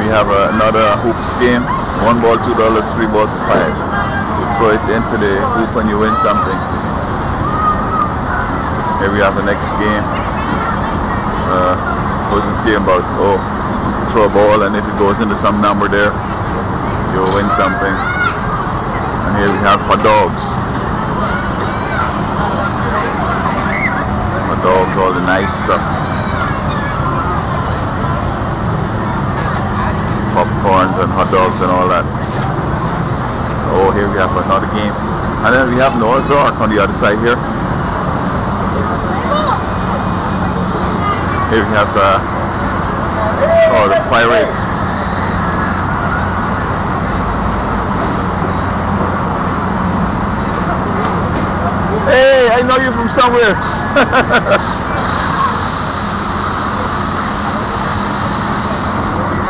we have another hoops game. $1 $2, $3 $5. You throw it into the hoop and you win something. Here we have the next game. What's this game about? Oh, throw a ball and if it goes into some number there, you'll win something. And here we have hot dogs. Hot dogs, all the nice stuff. Popcorns and hot dogs and all that. Oh, here we have another game. And then we have Noah's Ark on the other side here. Here we have oh, the Pirates. Hey, I know you from somewhere.